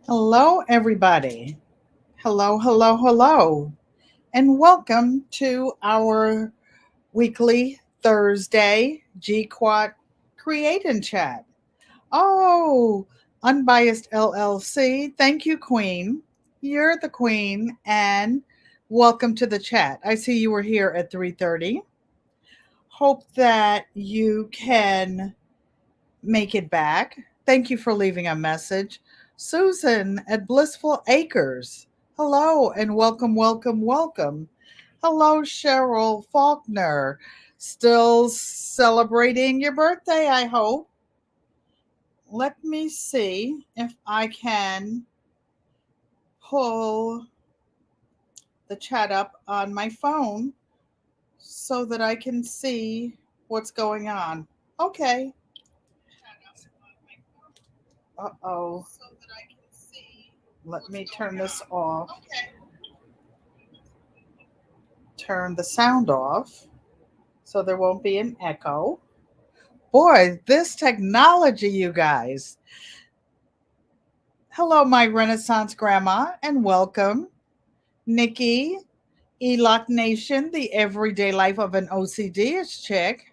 Hello, everybody. Hello, hello, hello. And welcome to our weekly Thursday GQuat Create and Chat. Oh, Unbiased LLC. Thank you, Queen. You're the Queen, and welcome to the chat. I see you were here at 3:30. Hope that you can make it back. Thank you for leaving a message. Susan at Blissful Acres. Hello and welcome, welcome, welcome. Hello, Cheryl Faulkner. Still celebrating your birthday, I hope. Let me see if I can pull the chat up on my phone so that I can see what's going on. Okay. Uh oh. Let me turn this off. Turn the sound off so there won't be an echo. Boy, this technology, you guys. Hello, my Renaissance grandma, and welcome. Nikki, Eloc Nation, the everyday life of an OCD-ish chick.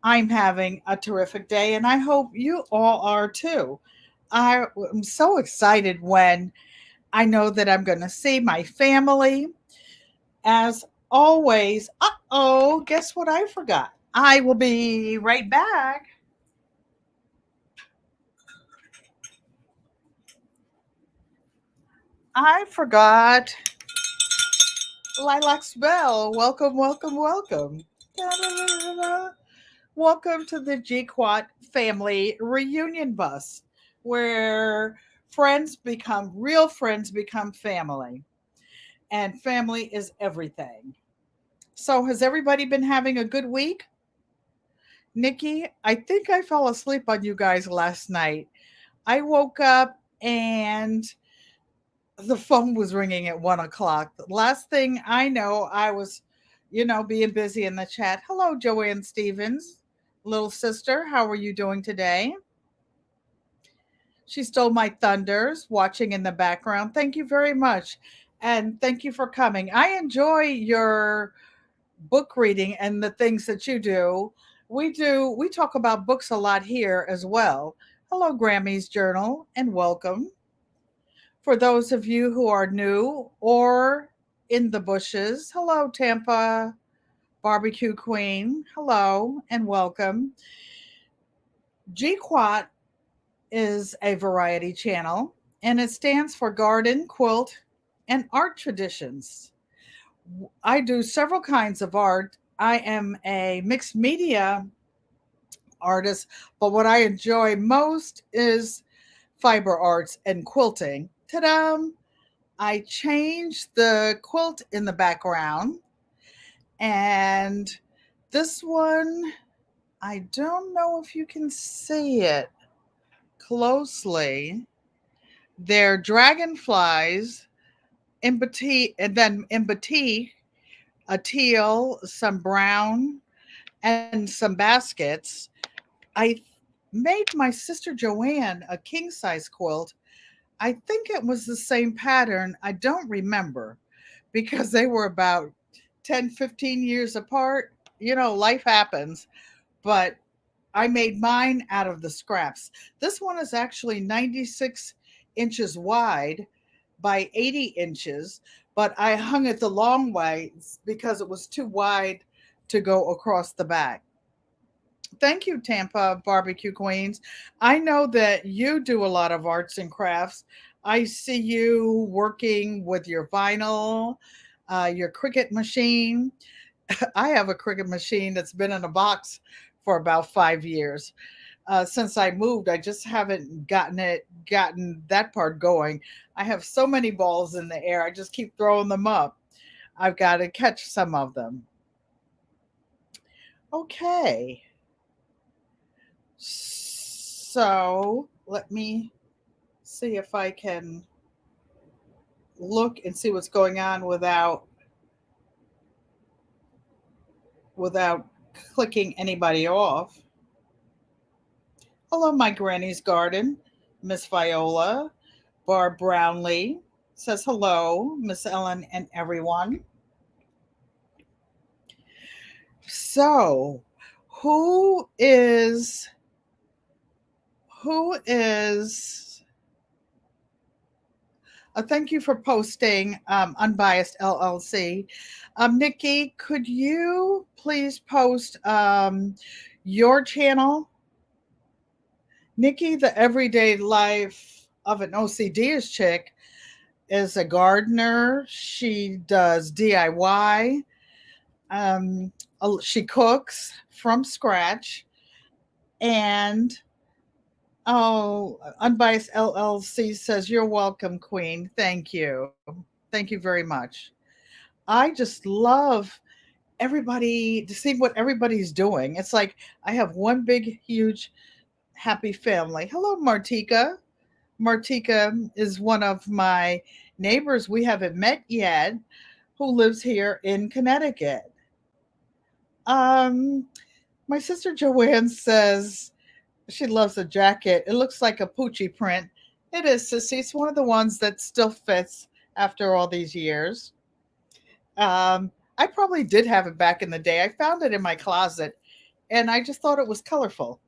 I'm having a terrific day, and I hope you all are too. I am so excited when I know that I'm going to see my family. As always, guess what I forgot? I will be right back. I forgot Lilac's Bell. Welcome, welcome, welcome. Da-da-da-da-da. Welcome to the GQuat family reunion bus, where real friends become family, and family is everything. So, has everybody been having a good week? Nikki, I think I fell asleep on you guys last night. I woke up and the phone was ringing at 1 o'clock. The last thing I know, I was, being busy in the chat. Hello, Joanne Stevens, little sister. How are you doing today? She stole my thunders, watching in the background. Thank you very much. And thank you for coming. I enjoy your book reading and the things that you do. We talk about books a lot here as well. Hello, Grammy's Journal, and welcome. For those of you who are new or in the bushes, hello, Tampa Barbecue Queen. Hello and welcome. GQuat is a variety channel and it stands for Garden, Quilt, and Art Traditions. I do several kinds of art. I am a mixed media artist, but what I enjoy most is fiber arts and quilting. Ta-da! I changed the quilt in the background, and this one, I don't know if you can see it closely. They're dragonflies in batik, and then in batik, a teal, some brown, and some baskets. I made my sister Joanne a king size quilt. I think it was the same pattern. I don't remember because they were about 10, 15 years apart. Life happens. But I made mine out of the scraps. This one is actually 96 inches wide by 80 inches, but I hung it the long way because it was too wide to go across the back. Thank you, Tampa Barbecue Queens. I know that you do a lot of arts and crafts. I see you working with your vinyl, your Cricut machine. I have a Cricut machine that's been in a box for about 5 years. Since I moved, I just haven't gotten that part going. I have so many balls in the air. I just keep throwing them up. I've got to catch some of them. Okay. So let me see if I can look and see what's going on without clicking anybody off. Hello, my granny's garden. Miss Viola. Barb Brownlee says hello, Miss Ellen and everyone. So, who is who is thank you for posting, Unbiased LLC. Nikki, could you please post your channel? Nikki, the everyday life of an OCD chick, is a gardener. She does DIY. She cooks from scratch. And oh, Unbiased LLC says, "You're welcome, Queen. Thank you. Thank you very much." I just love everybody to see what everybody's doing. It's like I have one big, huge, happy family. Hello, Martika. Martika is one of my neighbors we haven't met yet who lives here in Connecticut. Um, my sister Joanne says she loves a jacket. It looks like a Poochie print. It is, Sissy. It's one of the ones that still fits after all these years. I probably did have it back in the day. I found it in my closet and I just thought it was colorful.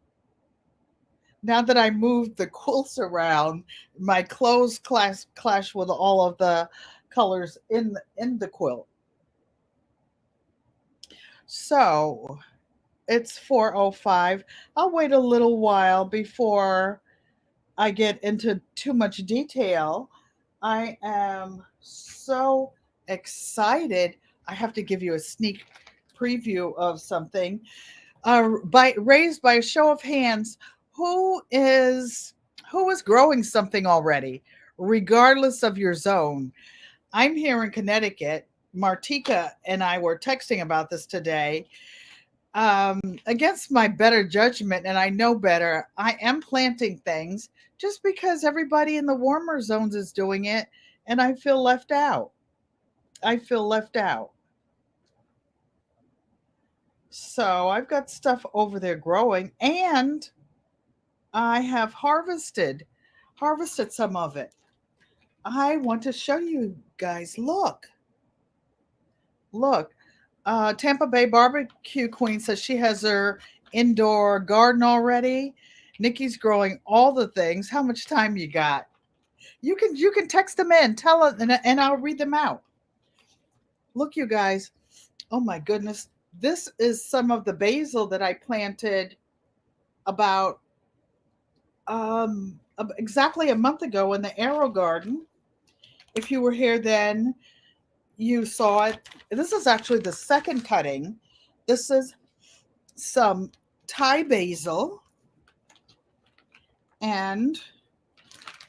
Now that I moved the quilts around, my clothes clash with all of the colors in the quilt. So it's 4:05. I'll wait a little while before I get into too much detail. I am so excited. I have to give you a sneak preview of something. By raised by a show of hands, who is who is growing something already, regardless of your zone. I'm here in Connecticut. Martika and I were texting about this today. Against my better judgment, and I know better, I am planting things just because everybody in the warmer zones is doing it, and I feel left out. I feel left out. So I've got stuff over there growing, and I have harvested some of it. I want to show you guys. Look. Tampa Bay Barbecue Queen says she has her indoor garden already. Nikki's growing all the things. How much time you got? You can text them in, tell them, and I'll read them out. Look, you guys. Oh my goodness. This is some of the basil that I planted about exactly a month ago in the Arrow Garden. If you were here then, you saw it. This is actually the second cutting. This is some Thai basil and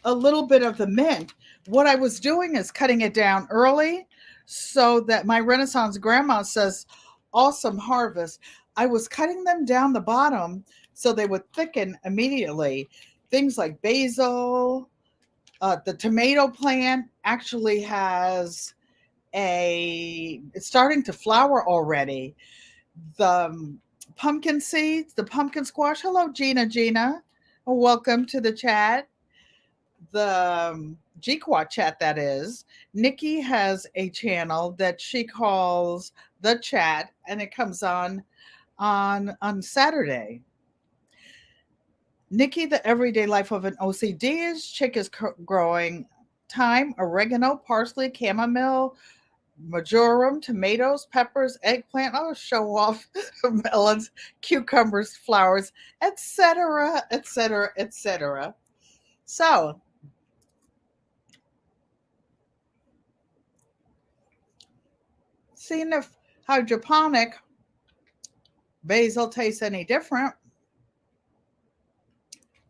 a little bit of the mint. What I was doing is cutting it down early so that my Renaissance grandma says, awesome harvest. I was cutting them down the bottom so they would thicken immediately. Things like basil, the tomato plant actually has it's starting to flower already. The pumpkin seeds, the pumpkin squash. Hello, Gina. Welcome to the chat. The GQuat chat, that is. Nikki has a channel that she calls the chat, and it comes on Saturday. Nikki, the everyday life of an OCD is chick is growing thyme, oregano, parsley, chamomile, marjoram, tomatoes, peppers, eggplant. I'll show off melons, cucumbers, flowers, etc., etc., etc. So, seeing if hydroponic basil tastes any different.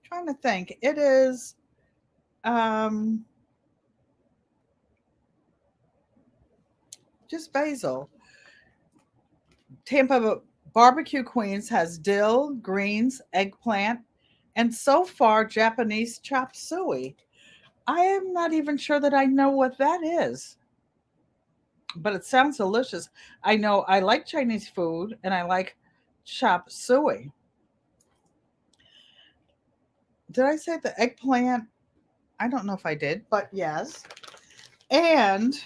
Trying to think. It is um, just basil. Tampa Barbecue Queens has dill, greens, eggplant, and so far Japanese chop suey. I am not even sure that I know what that is, but it sounds delicious. I know I like Chinese food and I like chop suey. Did I say the eggplant? I don't know if I did, but yes. And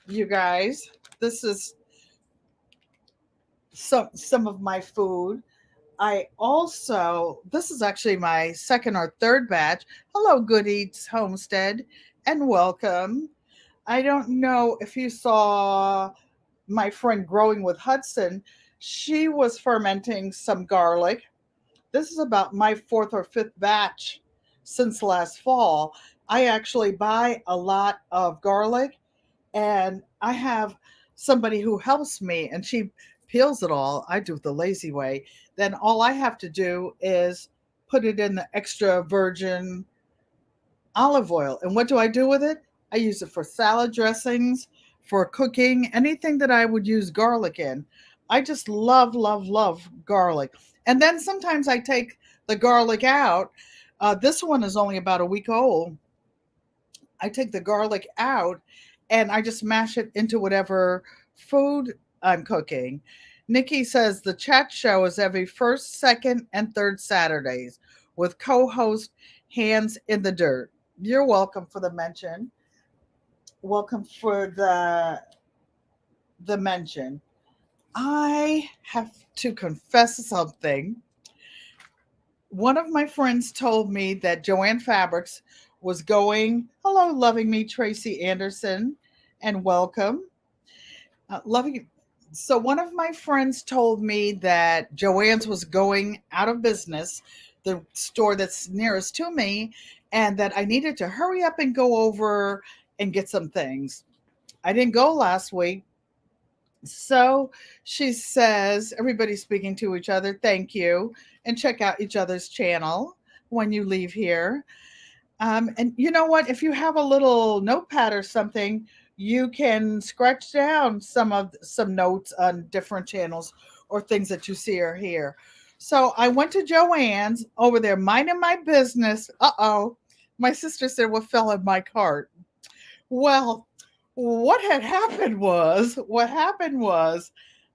you guys, this is some of my food. I also, this is actually my second or third batch. Hello, Good Eats Homestead, and welcome. I don't know if you saw my friend Growing with Hudson. She was fermenting some garlic. This is about my fourth or fifth batch since last fall. I actually buy a lot of garlic, and I have somebody who helps me, and she peels it all. I do it the lazy way. Then all I have to do is put it in the extra virgin olive oil. And what do I do with it? I use it for salad dressings, for cooking, anything that I would use garlic in. I just love, love, love garlic. And then sometimes I take the garlic out. This one is only about a week old. I take the garlic out and I just mash it into whatever food I'm cooking. Nikki says the chat show is every first, second, and third Saturdays with co host Hands in the Dirt. You're welcome for the mention. Welcome for the mention. I have to confess something. One of my friends told me that Joanne Fabrics was going. Hello, loving me, Tracy Anderson, and welcome. Loving. So, one of my friends told me that Joanne's was going out of business, the store that's nearest to me, and that I needed to hurry up and go over and get some things. I didn't go last week. So she says, everybody's speaking to each other. Thank you. And check out each other's channel when you leave here. And you know what? If you have a little notepad or something, you can scratch down some notes on different channels or things that you see or hear. So I went to Joanne's over there, minding my business. Uh-oh. My sister said, what fell in my cart? Well, what happened was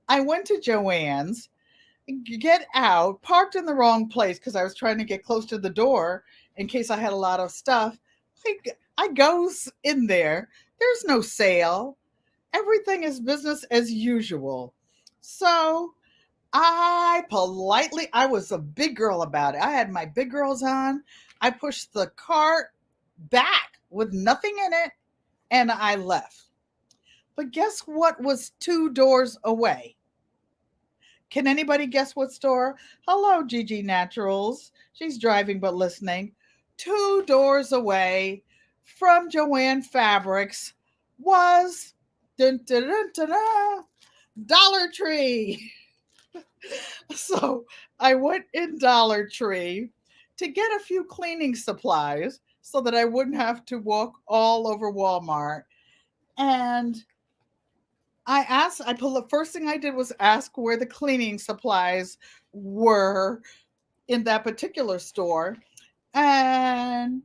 I went to Joanne's, get out, parked in the wrong place because I was trying to get close to the door in case I had a lot of stuff. I goes in there. There's no sale. Everything is business as usual. So I was a big girl about it. I had my big girls on. I pushed the cart back with nothing in it and I left. But guess what was two doors away? Can anybody guess what store? Hello, Gigi Naturals. She's driving but listening. Two doors away from Joanne Fabrics was dun, dun, dun, dun, dun, Dollar Tree. So I went in Dollar Tree to get a few cleaning supplies so that I wouldn't have to walk all over Walmart. And the first thing I did was ask where the cleaning supplies were in that particular store. And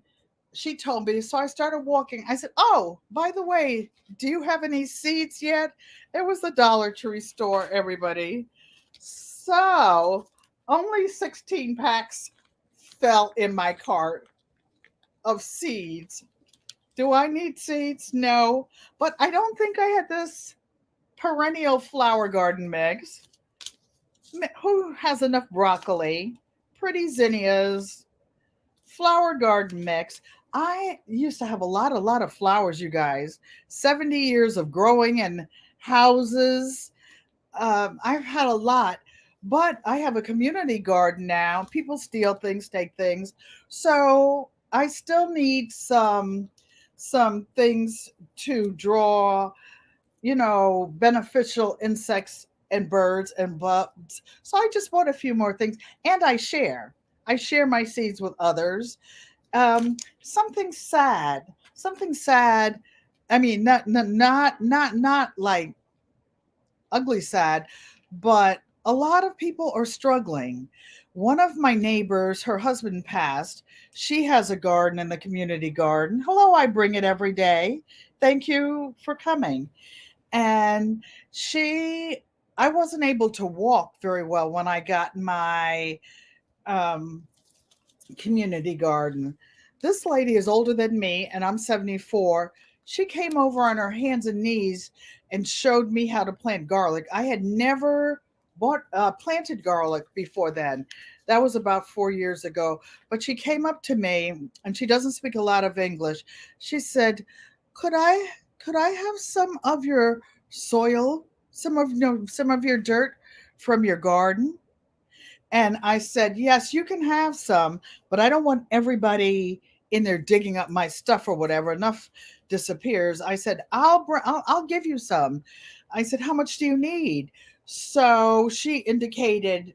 she told me. So I started walking. I said, oh, by the way, do you have any seeds yet? It was the Dollar Tree store, everybody. So only 16 packs fell in my cart of seeds. Do I need seeds? No. But I don't think I had this perennial flower garden mix. Who has enough broccoli? Pretty zinnias, flower garden mix. I used to have a lot of flowers, you guys. 70 years of growing in houses. I've had a lot, but I have a community garden now. People steal things, take things. So I still need some things to draw, beneficial insects and birds and bugs. So I just bought a few more things and I share. I share my seeds with others. Something sad. Something sad. I mean, not like ugly sad, but a lot of people are struggling. One of my neighbors, her husband passed. She has a garden in the community garden. Hello, I bring it every day. Thank you for coming. And I wasn't able to walk very well when I got my um community garden. This lady is older than me, and I'm 74. She came over on her hands and knees and showed me how to plant garlic. I had never planted garlic before then. That was about 4 years ago. But she came up to me, and she doesn't speak a lot of English. She said, "Could I have some of your soil, some of your dirt from your garden?" And I said, "Yes, you can have some, but I don't want everybody in there digging up my stuff or whatever. Enough disappears." I said, I'll give you some." I said, "How much do you need?" So she indicated,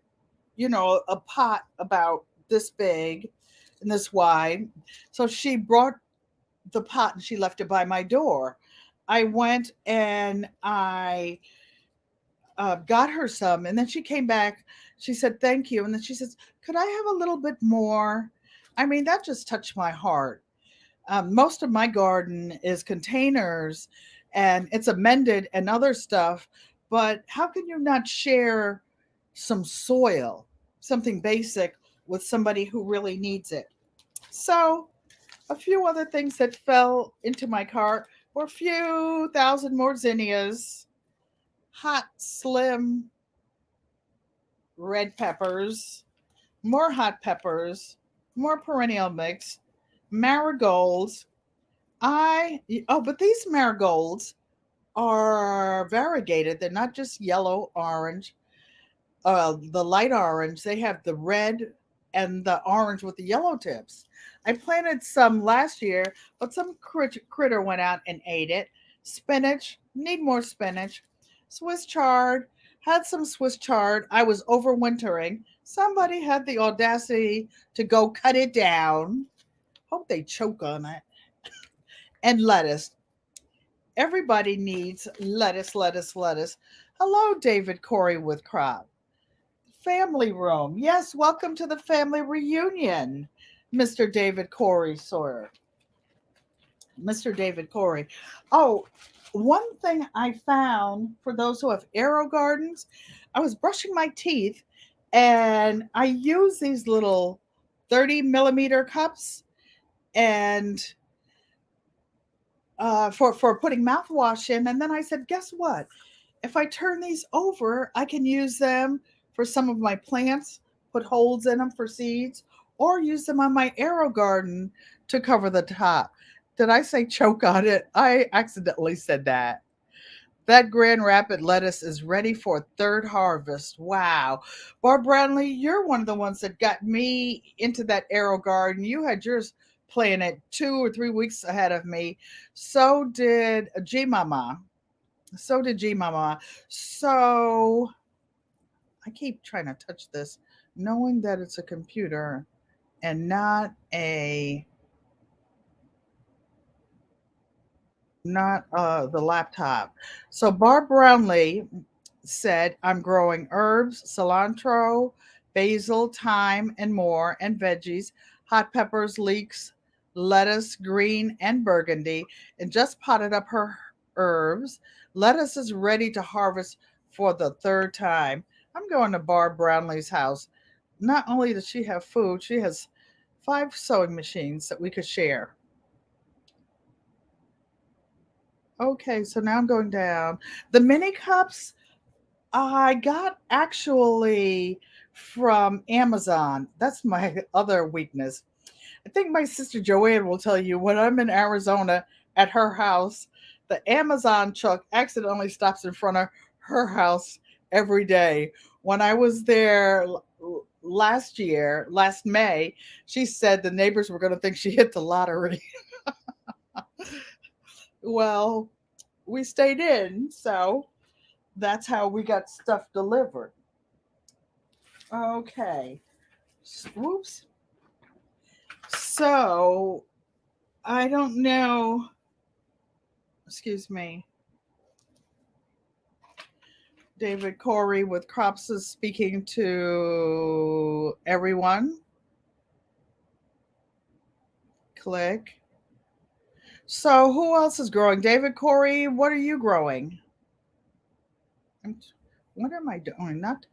a pot about this big and this wide. So she brought the pot and she left it by my door. I went and I got her some, and then she came back. She said, "Thank you," and then she says, "Could I have a little bit more?" I mean, that just touched my heart. Most of my garden is containers, and it's amended and other stuff. But how can you not share some soil, something basic, with somebody who really needs it? So, a few other things that fell into my cart were a few thousand more zinnias, hot, slim red peppers, more hot peppers, more perennial mix, marigolds. But these marigolds are variegated. They're not just yellow, orange, the light orange. They have the red and the orange with the yellow tips. I planted some last year, but some critter went out and ate it. Spinach, need more spinach. Swiss chard, had some Swiss chard. I was overwintering. Somebody had the audacity to go cut it down. Hope they choke on it. And lettuce. Everybody needs lettuce, lettuce, lettuce. Hello, David Corey with Crop. Family room. Yes, welcome to the family reunion, Mr. David Corey Sawyer. Mr. David Corey. Oh, one thing I found for those who have arrow gardens, I was brushing my teeth and I use these little 30 millimeter cups and for putting mouthwash in. And then I said, guess what? If I turn these over, I can use them for some of my plants, put holes in them for seeds, or use them on my arrow garden to cover the top. Did I say choke on it? I accidentally said that. That Grand Rapid lettuce is ready for third harvest. Wow. Barb Brownlee, you're one of the ones that got me into that arrow garden. You had yours planted 2 or 3 weeks ahead of me. So did G Mama. So did G Mama. So I keep trying to touch this, knowing that it's a computer and not the laptop. So Barb Brownlee said, "I'm growing herbs, cilantro, basil, thyme, and more, and veggies, hot peppers, leeks, lettuce, green and burgundy, and just potted up her herbs. Lettuce is ready to harvest for the third time." I'm going to Barb Brownlee's house. Not only does she have food, she has 5 sewing machines that we could share. Okay, so now I'm going down. The mini cups I got actually from Amazon. That's my other weakness. I think my sister Joanne will tell you when I'm in Arizona at her house, the Amazon truck accidentally stops in front of her house every day. When I was there last year, last May, she said the neighbors were going to think she hit the lottery. Well, we stayed in, so that's how we got stuff delivered. Okay. Whoops. So I don't know. Excuse me. David Corey with Crops is speaking to everyone. Click. So who else is growing? David Corey, what are you growing? I'm, what am I doing? Not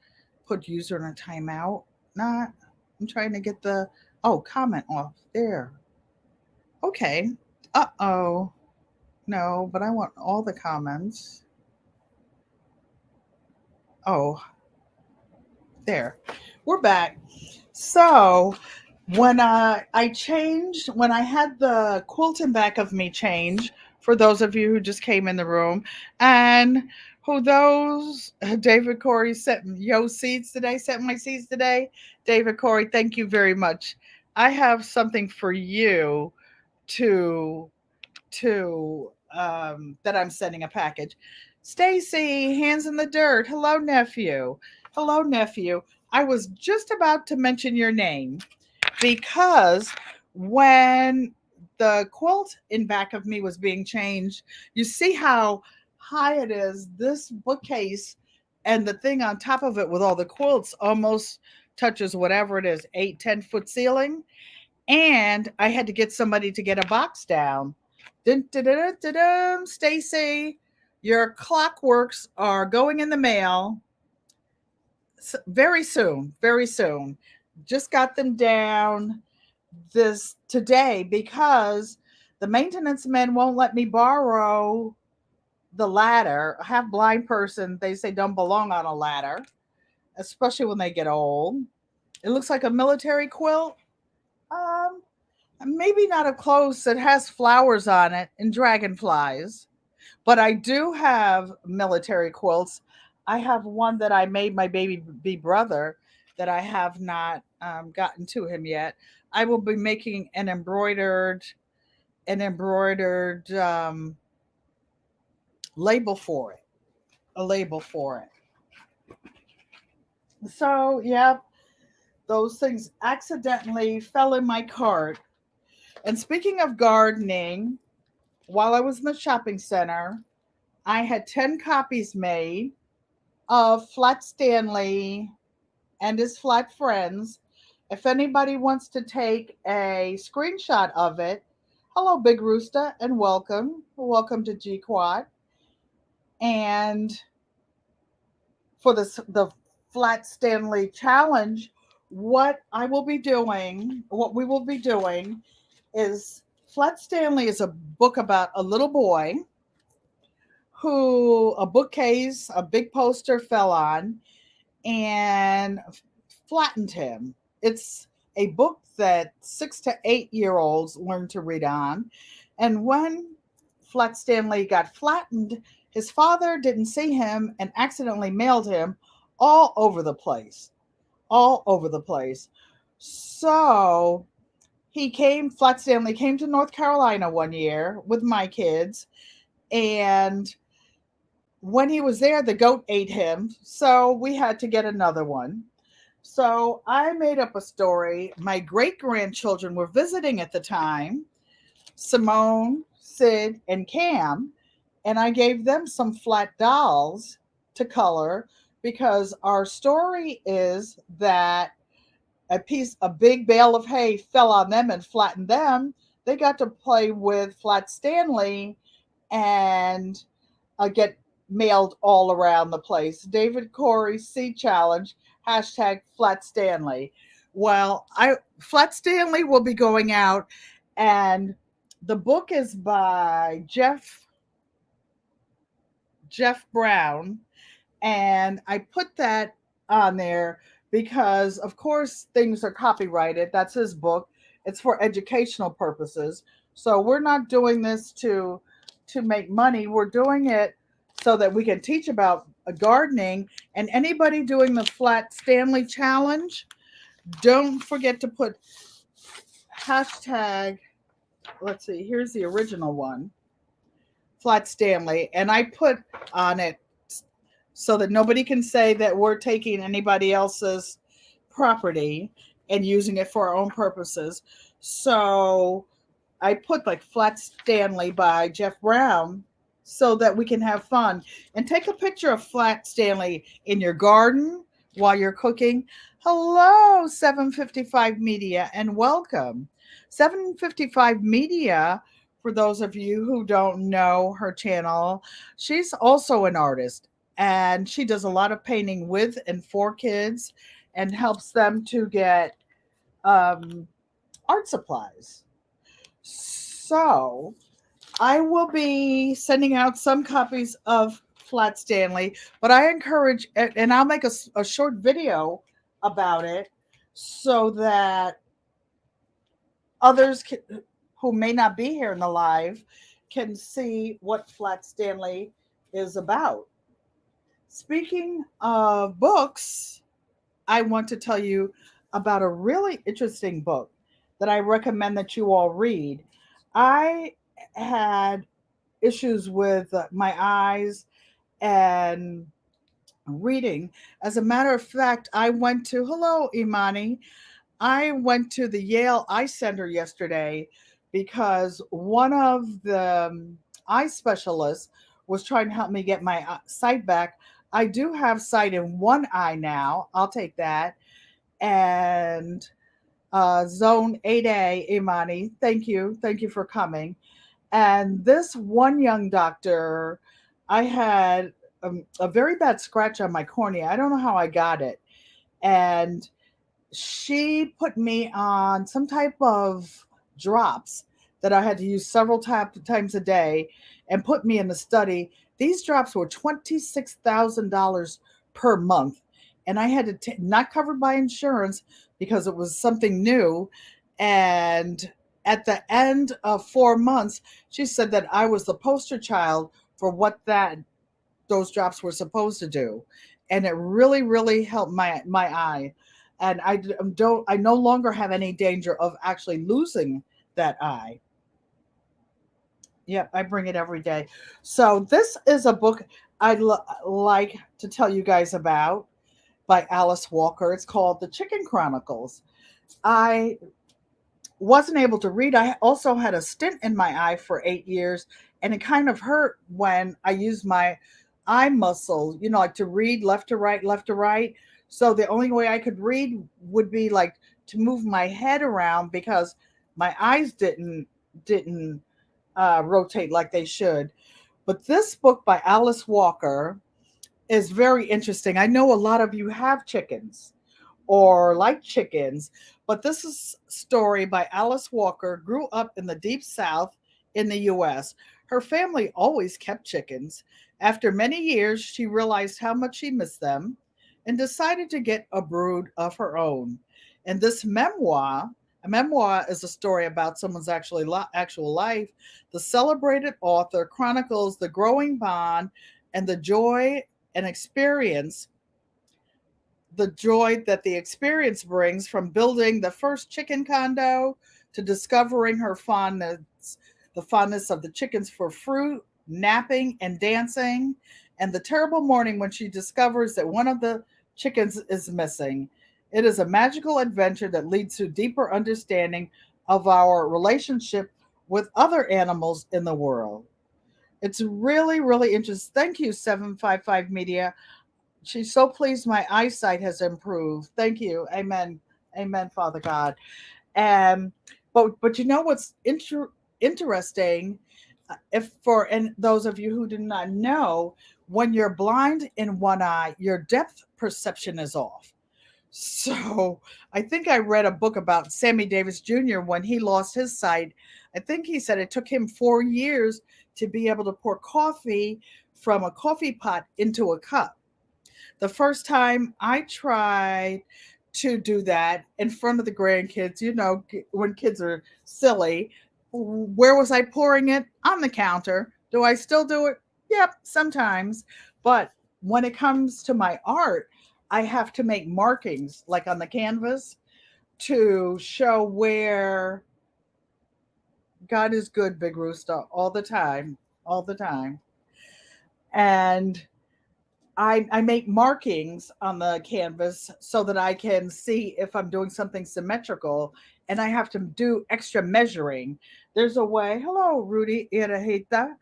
put user in a timeout. Not. I'm trying to get the Oh, comment off there. Okay. Uh-oh. No, but I want all the comments. Oh, there. We're back. So, when I had the quilt in back of me change, for those of you who just came in the room, and who those David Corey sent yo seeds today, sent my seeds today. David Corey, thank you very much. I have something for you to that I'm sending a package. Stacy, hands in the dirt. Hello, nephew. Hello, nephew. I was just about to mention your name because when the quilt in back of me was being changed, you see how high it is. This bookcase and the thing on top of it with all the quilts almost touches whatever it is, 8, 10 foot ceiling. And I had to get somebody to get a box down. Dun, dun, dun, dun, dun, dun. Stacy, your clockworks are going in the mail very soon. Very soon. Just got them down this today because the maintenance men won't let me borrow the ladder. A half blind person, they say, don't belong on a ladder, especially when they get old. It looks like a military quilt. Um, Maybe not up close. It has flowers on it and dragonflies. But I do have military quilts. I have one that I made my baby brother that I have not gotten to him yet. I will be making an embroidered label for it. A label for it. So yeah, those things accidentally fell in my cart. And speaking of gardening, while I was in the shopping center, I had 10 copies made of Flat Stanley and his flat friends. If anybody wants to take a screenshot of it, hello, Big Rooster, and welcome. Welcome to GQuat. And for the Flat Stanley challenge, what we will be doing is Flat Stanley is a book about a little boy who a bookcase, a big poster fell on and flattened him. It's a book that 6 to 8 year olds learn to read on. And when Flat Stanley got flattened, his father didn't see him and accidentally mailed him all over the place. All over the place. So Flat Stanley came to North Carolina one year with my kids, and when he was there, the goat ate him. So we had to get another one. So I made up a story. My great grandchildren were visiting at the time, Simone, Sid, and Cam, and I gave them some flat dolls to color because our story is that a big bale of hay fell on them and flattened them. They got to play with Flat Stanley and get mailed all around the place. David Corey C Challenge, hashtag Flat Stanley. Well, I Flat Stanley will be going out, and the book is by Jeff Brown, and I put that on there because, of course, things are copyrighted. That's his book. It's for educational purposes. So we're not doing this to make money. We're doing it so that we can teach about gardening. And anybody doing the Flat Stanley Challenge, don't forget to put hashtag. Let's see. Here's the original one, Flat Stanley, and I put on it so that nobody can say that we're taking anybody else's property and using it for our own purposes. So I put like Flat Stanley by Jeff Brown so that we can have fun. And take a picture of Flat Stanley in your garden while you're cooking. Hello, 755 Media, and welcome. 755 Media, for those of you who don't know her channel, she's also an artist, and she does a lot of painting with and for kids and helps them to get art supplies. So I will be sending out some copies of Flat Stanley, but I encourage, and I'll make a short video about it so that others can, who may not be here in the live can see what Flat Stanley is about. Speaking of books, I want to tell you about a really interesting book that I recommend that you all read. I had issues with my eyes and reading. As a matter of fact, I went to, hello, Imani. I went to the Yale Eye Center yesterday because one of the eye specialists was trying to help me get my sight back. I do have sight in one eye now. I'll take that. And Zone 8A, Imani, thank you. Thank you for coming. And this one young doctor, I had a very bad scratch on my cornea. I don't know how I got it. And she put me on some type of drops that I had to use several times a day and put me in the study. These drops were $26,000 per month. And I had to, not covered by insurance because it was something new. And at the end of 4 months, she said that I was the poster child for what those drops were supposed to do, and it really really helped my eye. And I no longer have any danger of actually losing that eye. Yep, I bring it every day. So this is a book I'd like to tell you guys about, by Alice Walker. It's called The Chicken Chronicles. I wasn't able to read. I also had a stint in my eye for 8 years, and it kind of hurt when I used my eye muscle, like to read left to right, left to right. So the only way I could read would be like to move my head around because my eyes didn't rotate like they should. But this book by Alice Walker is very interesting. I know a lot of you have chickens or like chickens. But this is a story by Alice Walker, grew up in the deep south in the US. Her family always kept chickens. After many years, she realized how much she missed them and decided to get a brood of her own. And this memoir, a memoir is a story about someone's actual life. The celebrated author chronicles the growing bond and the joy that the experience brings, from building the first chicken condo to discovering the fondness of the chickens for fruit, napping, and dancing, and the terrible morning when she discovers that one of the chickens is missing. It is a magical adventure that leads to deeper understanding of our relationship with other animals in the world. It's really, really interesting. Thank you, 755 Media. She's so pleased my eyesight has improved. Thank you. Amen. Amen, Father God. And but you know what's interesting? If for and those of you who do not know, when you're blind in one eye, your depth perception is off. So I think I read a book about Sammy Davis Jr. when he lost his sight. I think he said it took him 4 years to be able to pour coffee from a coffee pot into a cup. The first time I tried to do that in front of the grandkids, when kids are silly, where was I pouring it? On the counter. Do I still do it? Yep, sometimes. But when it comes to my art, I have to make markings like on the canvas to show where God is good, Big Rooster, all the time, all the time. And I make markings on the canvas so that I can see if I'm doing something symmetrical, and I have to do extra measuring. There's a way. Hello, Rudy Irahita.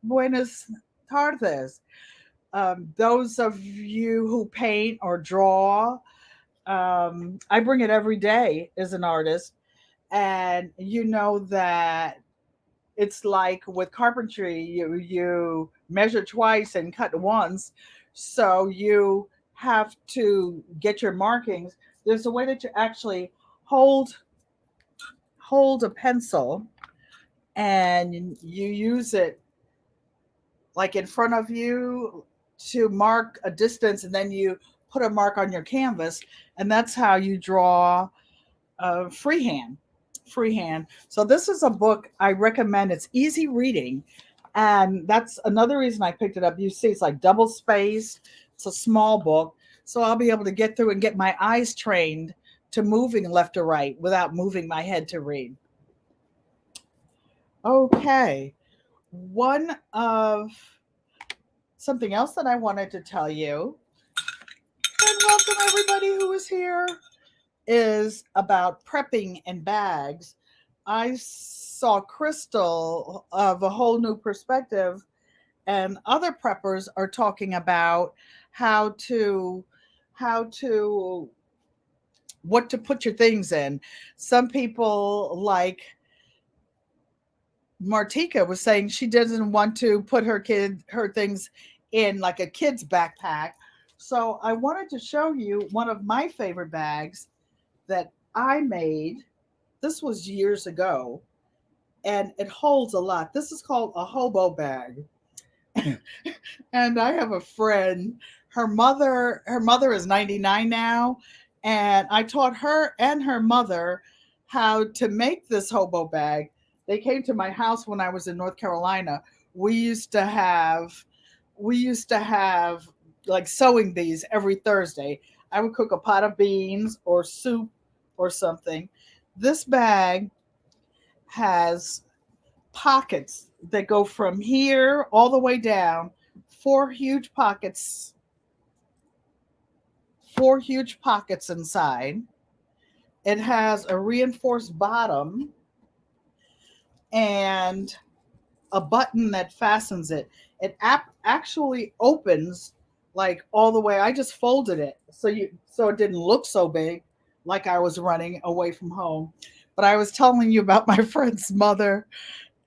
Buenas tardes. Those of you who paint or draw, I bring it every day as an artist. And you know that it's like with carpentry, you measure twice and cut once, so you have to get your markings. There's a way that you actually hold hold a pencil and you use it like in front of you to mark a distance, and then you put a mark on your canvas, and that's how you draw freehand. Freehand. So this is a book I recommend. It's easy reading, and that's another reason I picked it up. You see, it's like double spaced. It's a small book, so I'll be able to get through and get my eyes trained to moving left or right without moving my head to read. Okay, one of something else that I wanted to tell you, and welcome everybody who is here, is about prepping and bags. I saw Crystal of A Whole New Perspective, and other preppers are talking about how to how to what to put your things in. Some people, like Martika, was saying she doesn't want to put her things in like a kid's backpack. So I wanted to show you one of my favorite bags that I made. This was years ago, and it holds a lot. This is called a hobo bag. And I have a friend, her mother is 99 now, and I taught her and her mother how to make this hobo bag. They came to my house when I was in North Carolina. We used to have we used to have like sewing bees every Thursday. I would cook a pot of beans or soup or something. This bag has pockets that go from here all the way down, four huge pockets, four huge pockets inside. It has a reinforced bottom and a button that fastens it. It actually opens like all the way. I just folded it so it didn't look so big, like I was running away from home. But I was telling you about my friend's mother,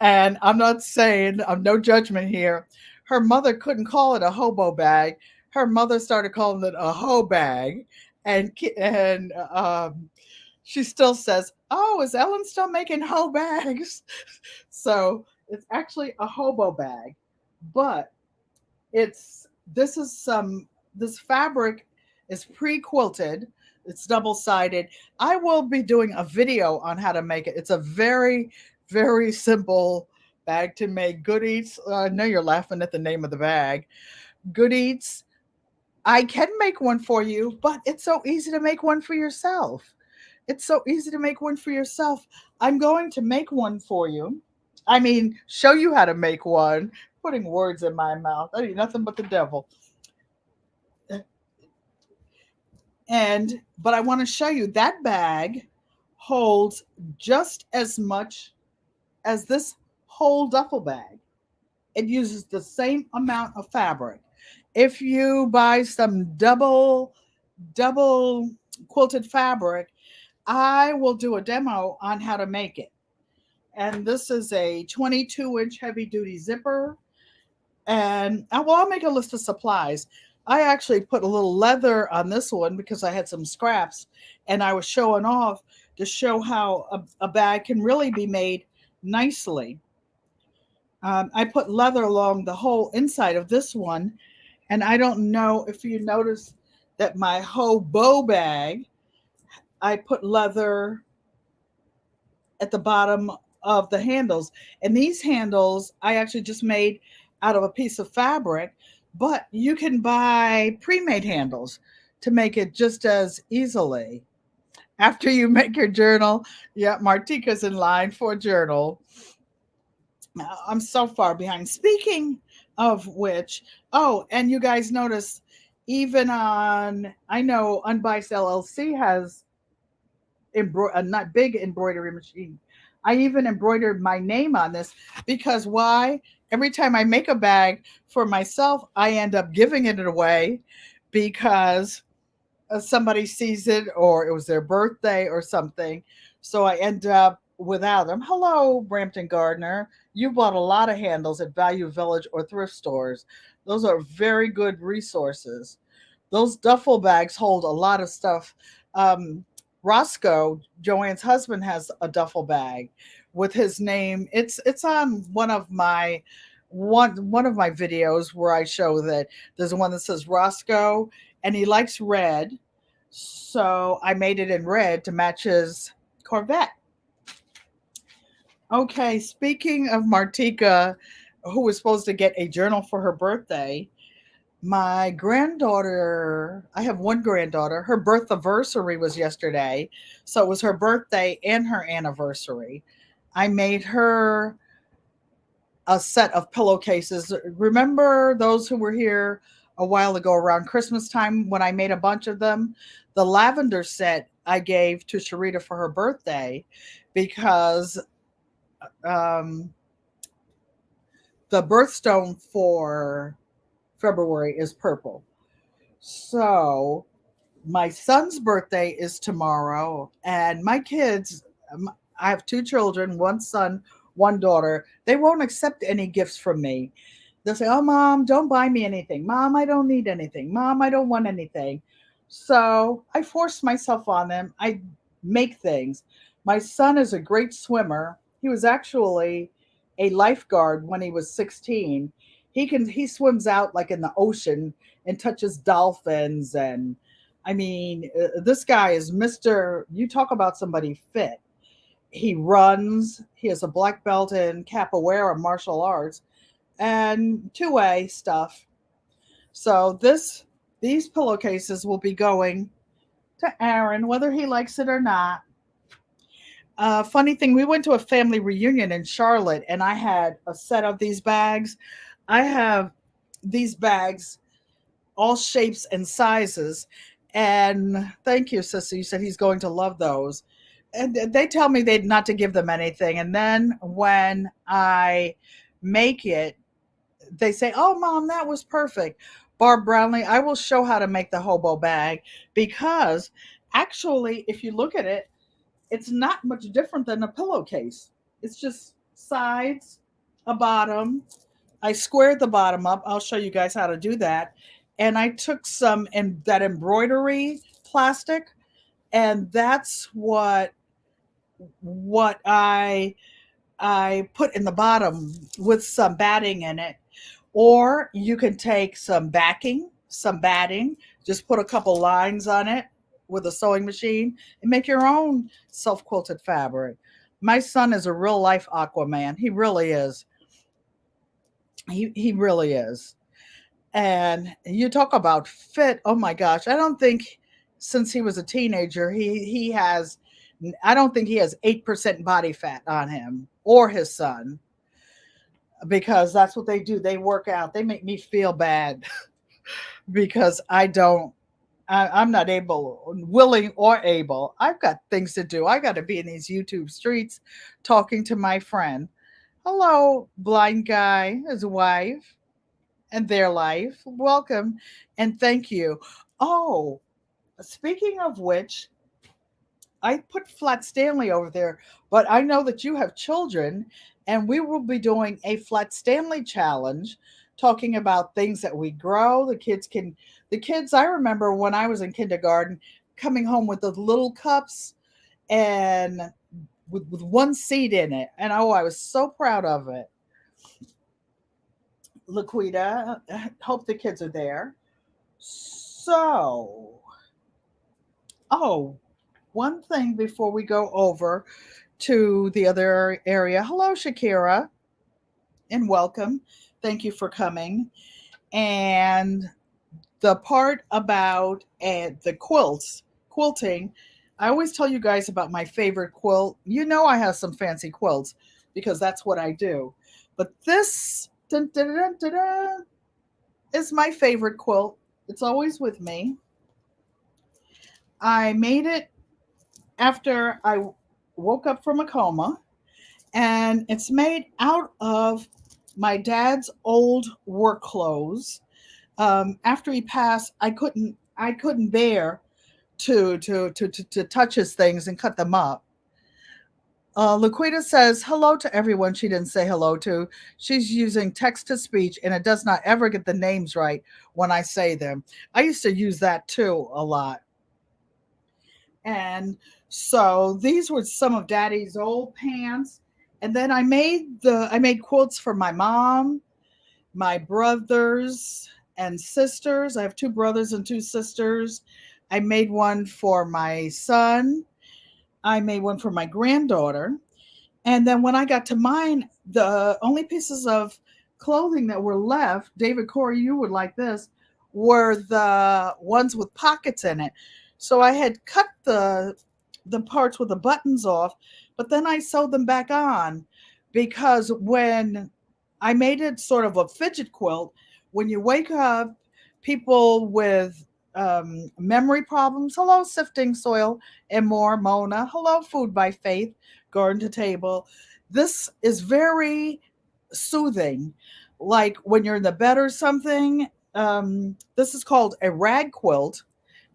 and I'm not saying, I'm no judgment here. Her mother couldn't call it a hobo bag. Her mother started calling it a hoe bag, and she still says, "Oh, is Ellen still making hoe bags?" So it's actually a hobo bag, but it's this is some this fabric is pre-quilted. It's double-sided. I will be doing a video on how to make it. It's a very simple bag to make. Good Eats. I know you're laughing at the name of the bag. Good Eats. I can make one for you, but it's so easy to make one for yourself. It's so easy to make one for yourself. I'm going to make one for you. I mean, show you how to make one. Putting words in my mouth. I need nothing but the devil. And but I want to show you that bag holds just as much as this whole duffel bag. It uses the same amount of fabric. If you buy some double quilted fabric, I will do a demo on how to make it. And this is a 22-inch heavy duty zipper. And I'll make a list of supplies. I actually put a little leather on this one because I had some scraps, and I was showing off to show how a bag can really be made nicely. I put leather along the whole inside of this one, and I don't know if you notice that my hobo bag, I put leather at the bottom of the handles. And these handles I actually just made out of a piece of fabric, but you can buy pre-made handles to make it just as easily. After you make your journal, yeah, Martika's in line for a journal. I'm so far behind. Speaking of which, oh, and you guys notice, even on, I know Unbiased LLC has a not big embroidery machine. I even embroidered my name on this because why? Every time I make a bag for myself, I end up giving it away because somebody sees it or it was their birthday or something. So I end up without them. Hello, Brampton Gardner. You bought a lot of handles at Value Village or thrift stores. Those are very good resources. Those duffel bags hold a lot of stuff. Roscoe, Joanne's husband, has a duffel bag with his name. It's on one of my videos where I show that there's one that says Roscoe, and he likes red, so I made it in red to match his Corvette. Okay, speaking of Martika, who was supposed to get a journal for her birthday, my granddaughter, I have one granddaughter, her birth anniversary was yesterday. So it was her birthday and her anniversary. I made her a set of pillowcases. Remember those who were here a while ago around Christmas time when I made a bunch of them? The lavender set I gave to Sharita for her birthday because um, the birthstone for February is purple. So my son's birthday is tomorrow, and my kids, I have two children, one son, one daughter. They won't accept any gifts from me. They'll say, "Oh, mom, don't buy me anything. Mom, I don't need anything. Mom, I don't want anything." So I force myself on them. I make things. My son is a great swimmer. He was actually a lifeguard when he was 16. He swims out like in the ocean and touches dolphins, and I mean, this guy is Mr. You talk about somebody fit. He runs. He has a black belt in capoeira martial arts and two-way stuff. So these pillowcases will be going to Aaron, whether he likes it or not. Funny thing, we went to a family reunion in Charlotte, and I had a set of these bags. I have these bags, all shapes and sizes. And thank you, sister. You said he's going to love those. And they tell me they not to give them anything. And then when I make it, they say, "Oh, mom, that was perfect." Barb Brownlee, I will show how to make the hobo bag because actually, if you look at it, it's not much different than a pillowcase. It's just sides, a bottom. I squared the bottom up. I'll show you guys how to do that. And I took some in that embroidery plastic, and that's what I put in the bottom with some batting in it. Or you can take some batting, just put a couple lines on it with a sewing machine and make your own self quilted fabric. My son is a real life Aquaman. He really is. He really is. And you talk about fit. Oh my gosh. I don't think since he was a teenager, he has I don't think he has 8% body fat on him or his son because that's what they do. They work out. They make me feel bad because I'm not able, willing or able. I've got things to do. I got to be in these YouTube streets talking to my friend. Hello, blind guy, his wife, and their life. Welcome and thank you. Oh, speaking of which, I put Flat Stanley over there, but I know that you have children, and we will be doing a Flat Stanley challenge talking about things that we grow. The kids, I remember when I was in kindergarten coming home with those little cups and with one seed in it. And oh, I was so proud of it. Laquita, hope the kids are there. So, oh, one thing before we go over to the other area. Hello, Shakira, and welcome. Thank you for coming. And the part about the quilting, I always tell you guys about my favorite quilt. You know, I have some fancy quilts because that's what I do. But this dun, dun, dun, dun, dun, is my favorite quilt. It's always with me. I made it after I woke up from a coma, and it's made out of my dad's old work clothes. After he passed, I couldn't bear to touch his things and cut them up. Laquita says hello to everyone she didn't say hello to. She's using text to speech, and it does not ever get the names right when I say them. I used to use that too a lot. And so these were some of Daddy's old pants. And then I made quilts for my mom, my brothers and sisters. I have two brothers and two sisters. I made one for my son. I made one for my granddaughter. And then when I got to mine, the only pieces of clothing that were left, David Corey, you would like this, were the ones with pockets in it. So I had cut the parts with the buttons off, but then I sewed them back on because when I made it sort of a fidget quilt, when you wake up, people with memory problems, hello, sifting soil and more, Mona, hello, food by faith, garden to table. This is very soothing. Like when you're in the bed or something, this is called a rag quilt.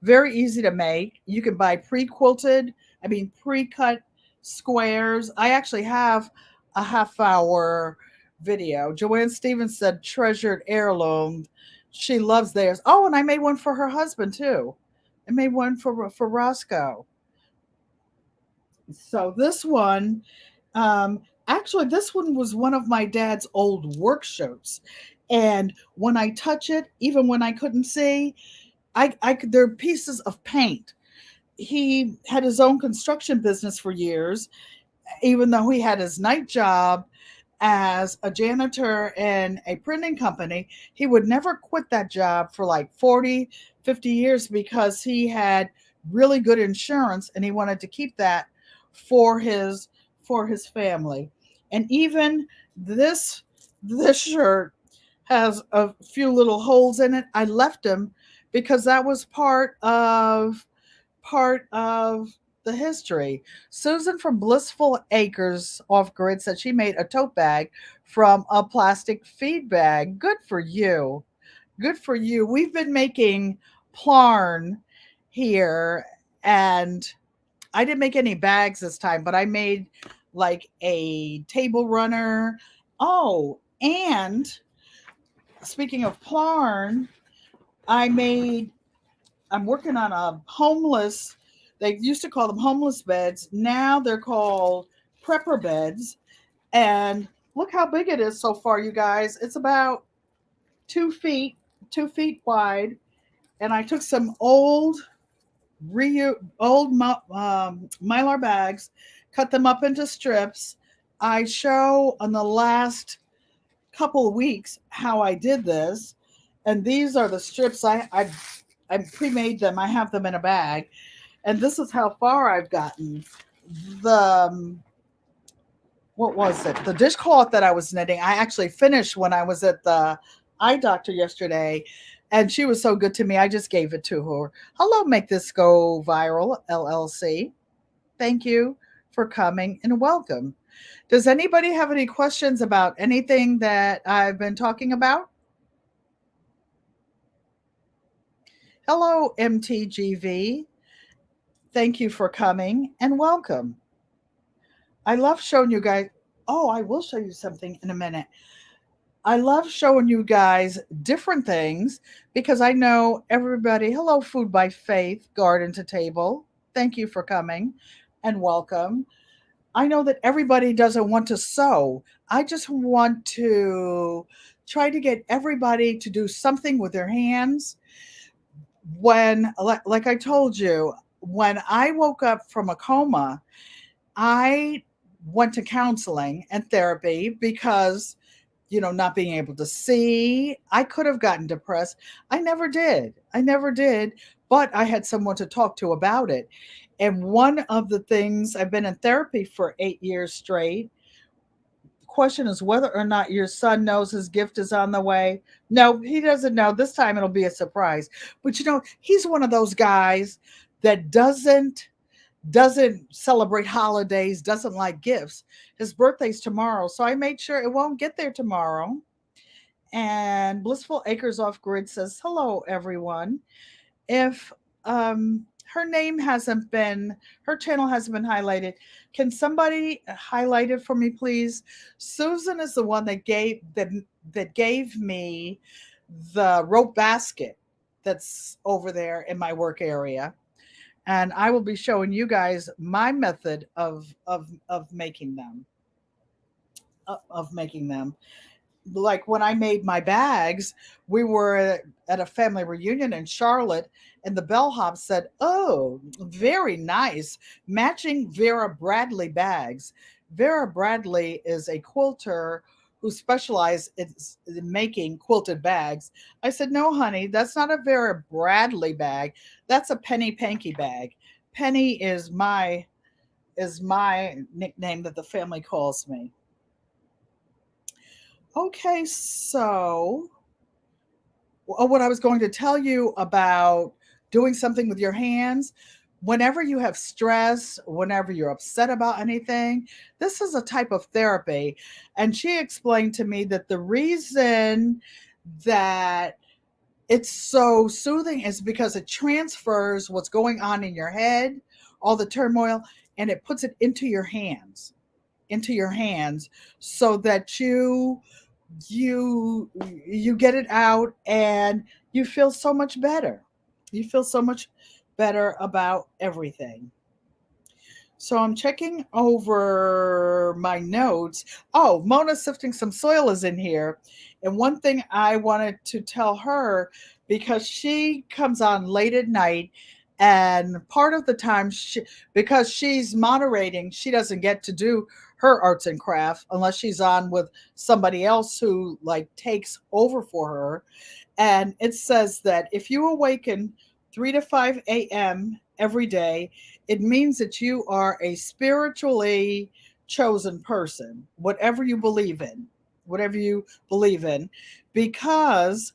Very easy to make. You can buy pre-cut squares. I actually have a half-hour video. Joanne Stevens said treasured heirloom. She loves theirs. Oh, and I made one for her husband too. I made one for Roscoe. So this one, actually, this one was one of my dad's old work shirts, and when I touch it, even when I couldn't see, I could. There are pieces of paint. He had his own construction business for years, even though he had his night job as a janitor in a printing company. He would never quit that job for like 40, 50 years because he had really good insurance and he wanted to keep that for his family. And even this this shirt has a few little holes in it. I left him because that was part of the history. Susan from Blissful Acres off grid said she made a tote bag from a plastic feed bag. Good for you. Good for you. We've been making plarn here, and I didn't make any bags this time, but I made like a table runner. Oh, and speaking of plarn, I made I'm working on a homeless. They used to call them homeless beds. Now they're called prepper beds. And look how big it is so far, you guys. It's about 2 feet, 2 feet wide. And I took some old mylar bags, cut them up into strips. I show on the last couple of weeks how I did this. And these are the strips I pre-made them. I have them in a bag, and this is how far I've gotten. The what was it? The dishcloth that I was knitting, I actually finished when I was at the eye doctor yesterday, and she was so good to me. I just gave it to her. Hello, make this go viral, LLC. Thank you for coming and welcome. Does anybody have any questions about anything that I've been talking about? Hello, MTGV. Thank you for coming and welcome. I love showing you guys. Oh, I will show you something in a minute. I love showing you guys different things because I know everybody. Hello, Food by Faith, Garden to Table. Thank you for coming and welcome. I know that everybody doesn't want to sew. I just want to try to get everybody to do something with their hands. Like I told you, when I woke up from a coma, I went to counseling and therapy because, not being able to see, I could have gotten depressed. I never did. I never did, but I had someone to talk to about it. And one of the things, I've been in therapy for 8 years straight. The question is whether or not your son knows his gift is on the way. No, he doesn't know. This time it'll be a surprise. But he's one of those guys that doesn't celebrate holidays, doesn't like gifts. His birthday's tomorrow, so I made sure it won't get there tomorrow. And Blissful Acres Off Grid says, "Hello, everyone. If her channel hasn't been highlighted, can somebody highlight it for me, please?" Susan is the one that gave me the rope basket that's over there in my work area. and I will be showing you guys my method of making them of making them. Like when I made my bags, we were at a family reunion in Charlotte, and the bellhop said, "Oh, very nice, matching Vera Bradley bags." Vera Bradley is a quilter who specializes in making quilted bags. I said, "No, honey, that's not a Vera Bradley bag. That's a Penny Panky bag. Penny is my nickname that the family calls me." Okay, so what I was going to tell you about doing something with your hands. Whenever you have stress, whenever you're upset about anything, this is a type of therapy. And she explained to me that the reason that it's so soothing is because it transfers what's going on in your head, all the turmoil, and it puts it into your hands so that you you get it out and you feel so much better. You feel so much better about everything. So I'm checking over my notes. Oh, Mona Sifting Some Soil is in here. And one thing I wanted to tell her, because she comes on late at night, and part of the time, because she's moderating, she doesn't get to do her arts and craft unless she's on with somebody else who like takes over for her. And it says that if you awaken 3 to 5 a.m. every day, it means that you are a spiritually chosen person, whatever you believe in, because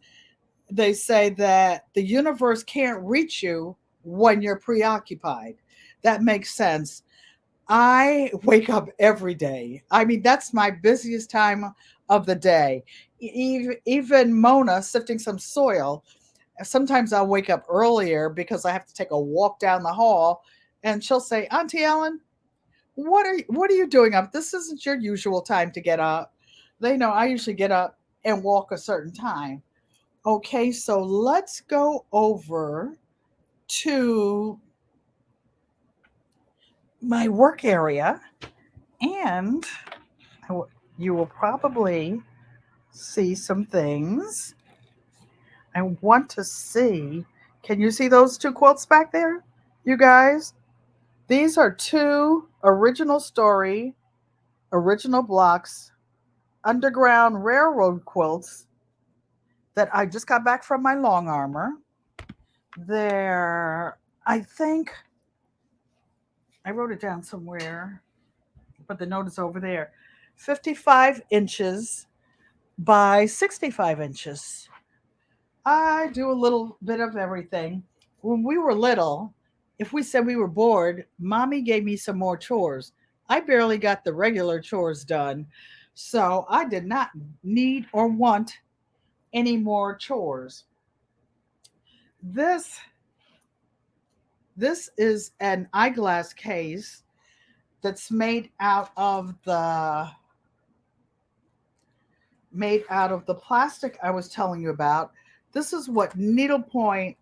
they say that the universe can't reach you when you're preoccupied. That makes sense. I wake up every day. I mean, that's my busiest time of the day. Even Mona sifting some soil, sometimes I'll wake up earlier because I have to take a walk down the hall, and she'll say, "Auntie Ellen, what are you doing up? This isn't your usual time to get up." They know I usually get up and walk a certain time. Okay, so let's go over to my work area, and you will probably see some things. I want to see. Can you see those two quilts back there, you guys? These are two original blocks, Underground Railroad quilts that I just got back from my long armor. They're, I think, I wrote it down somewhere, but the note is over there. 55 inches by 65 inches. I do a little bit of everything. When we were little, if we said we were bored, mommy gave me some more chores. I barely got the regular chores done. So I did not need or want any more chores. This this is an eyeglass case that's made out of the plastic I was telling you about. This is what needlepoint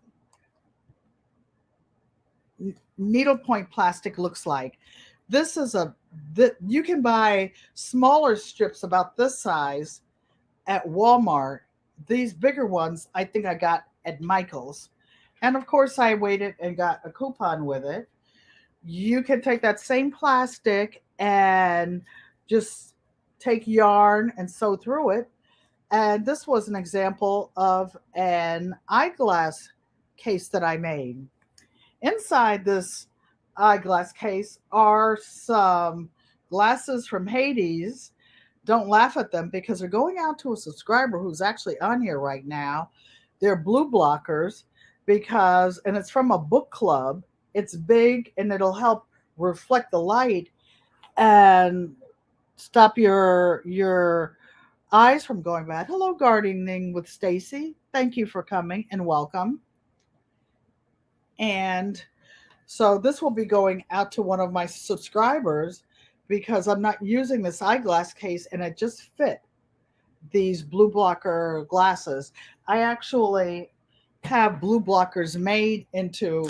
plastic looks like. This is a that you can buy smaller strips about this size at Walmart. These bigger ones I think I got at Michael's. And of course I waited and got a coupon with it. You can take that same plastic and just take yarn and sew through it. And this was an example of an eyeglass case that I made. Inside this eyeglass case are some glasses from Hades. Don't laugh at them because they're going out to a subscriber who's actually on here right now. They're blue blockers and it's from a book club. It's big and it'll help reflect the light and stop your eyes from going bad. Hello, gardening with Stacy. Thank you for coming and welcome. And so this will be going out to one of my subscribers because I'm not using this eyeglass case and it just fit these blue blocker glasses. I actually have blue blockers made into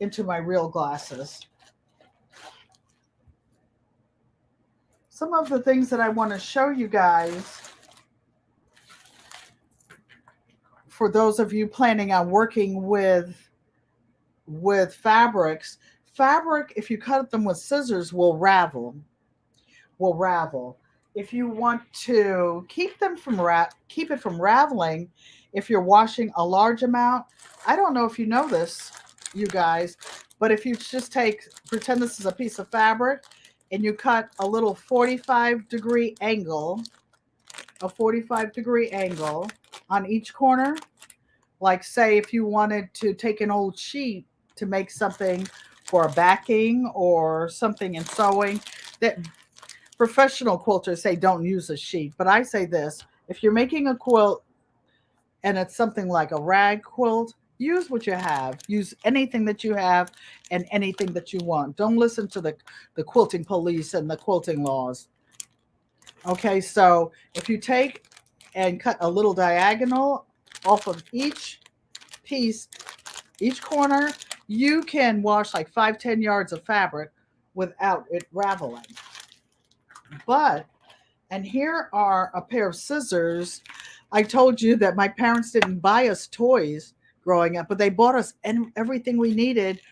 into my real glasses. Some of the things that I want to show you guys, for those of you planning on working with fabrics, fabric, if you cut them with scissors, will ravel. If you want to keep it from raveling, if you're washing a large amount, I don't know if you know this, you guys, but if you just pretend this is a piece of fabric, and you cut a little 45-degree angle, a 45-degree angle on each corner, like say if you wanted to take an old sheet to make something for a backing or something in sewing, that professional quilters say don't use a sheet, but I say this: if you're making a quilt and it's something like a rag quilt, use what you have. Use anything that you have and anything that you want. Don't listen to the quilting police and the quilting laws. Okay, so if you take and cut a little diagonal off of each piece, each corner, you can wash like 5-10 yards of fabric without it raveling. But, and here are a pair of scissors. I told you that my parents didn't buy us toys growing up, but they bought us everything we needed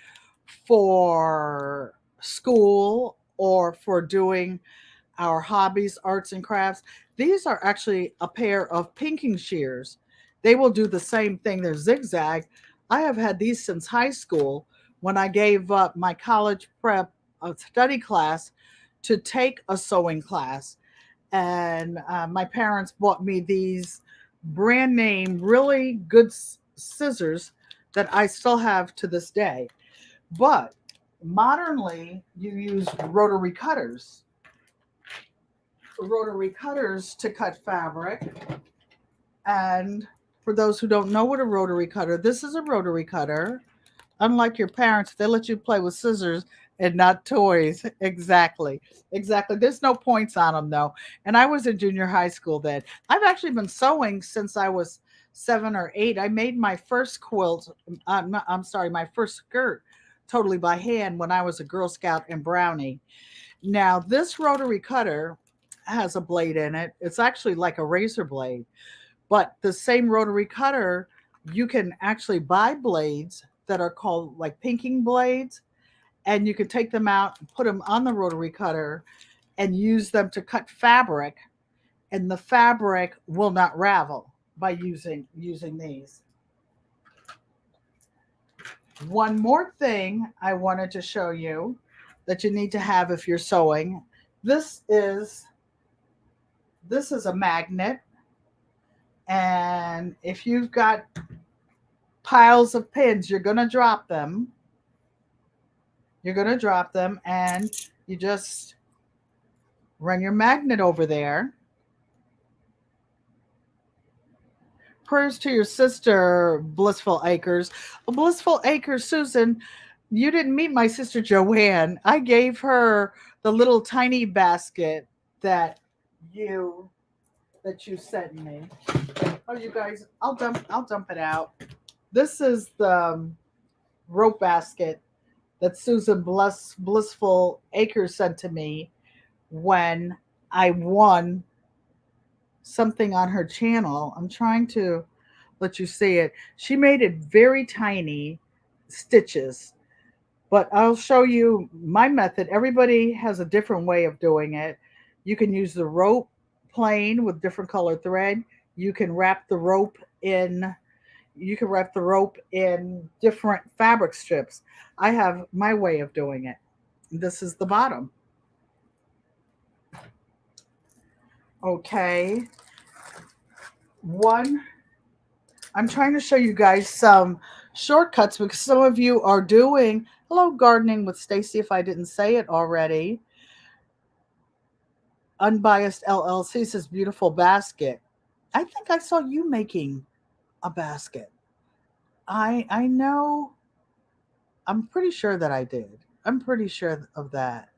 for school or for doing our hobbies, arts and crafts. These are actually a pair of pinking shears. They will do the same thing. They're zigzag. I have had these since high school, when I gave up my college prep study class to take a sewing class. And my parents bought me these brand name, really good scissors that I still have to this day. But modernly, you use rotary cutters to cut fabric. And for those who don't know what a rotary cutter, this is a rotary cutter. Unlike your parents, they let you play with scissors and not toys. Exactly. Exactly. There's no points on them though. And I was in junior high school then. I've actually been sewing since I was 7 or 8. I made my first quilt, I'm sorry, my first skirt totally by hand when I was a Girl Scout and Brownie. Now, this rotary cutter has a blade in it. It's actually like a razor blade, but the same rotary cutter, you can actually buy blades that are called like pinking blades, and you can take them out and put them on the rotary cutter and use them to cut fabric, and the fabric will not ravel by using these. One more thing I wanted to show you that you need to have if you're sewing. This is a magnet, and if you've got piles of pins, you're going to drop them. You're going to drop them, and you just run your magnet over there. Prayers to your sister, Blissful Acres. Blissful Acres, Susan, you didn't meet my sister Joanne. I gave her the little tiny basket that you sent me. Oh, you guys, I'll dump it out. This is the rope basket that Susan Blissful Acres sent to me when I won something on her channel. I'm trying to let you see it. She made it very tiny stitches, but I'll show you my method. Everybody has a different way of doing it. You can use the rope plain with different color thread. You can wrap the rope in different fabric strips. I have my way of doing it. This is the bottom. Okay. I'm trying to show you guys some shortcuts because some of you are doing, hello, Gardening with Stacy, if I didn't say it already. Unbiased LLC says beautiful basket. I think I saw you making a basket. I know. I'm pretty sure that I did. I'm pretty sure of that.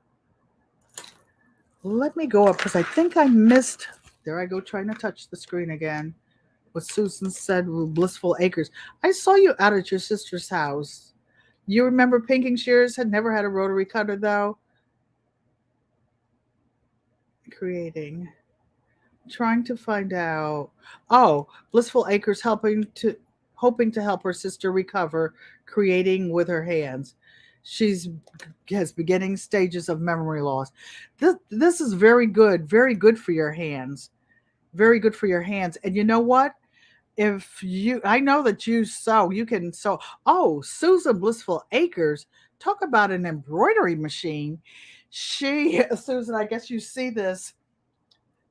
Let me go up because I think I missed. There I go, trying to touch the screen again. What Susan said with Blissful Acres. I saw you out at your sister's house You remember pinking shears? Had never had a rotary cutter though. Creating. Trying to find out. Oh, Blissful Acres hoping to help her sister recover, creating with her hands. She's has beginning stages of memory loss. This is very good for your hands. Very good for your hands. And you know what? If you I know that you sew, you can sew. Oh, Susan Blissful Acres, talk about an embroidery machine. She Susan, I guess you see this.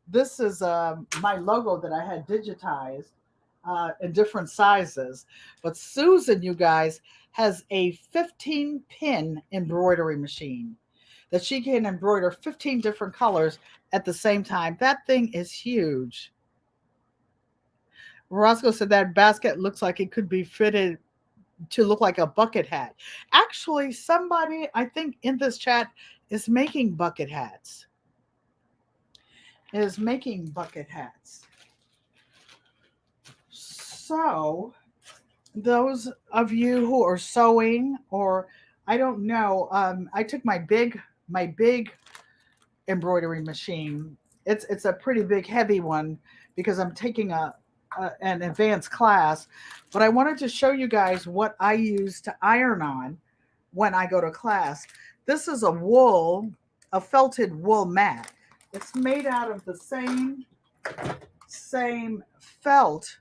This is my logo that I had digitized in different sizes. But Susan, you guys, has a 15 pin embroidery machine that she can embroider 15 different colors at the same time. That thing is huge. Roscoe said that basket looks like it could be fitted to look like a bucket hat. Actually, somebody I think in this chat is making bucket hats. Is making bucket hats. So, those of you who are sewing, or I don't know, I took my big embroidery machine. It's a pretty big, heavy one because I'm taking an advanced class. But I wanted to show you guys what I use to iron on when I go to class. This is a felted wool mat. It's made out of the same felt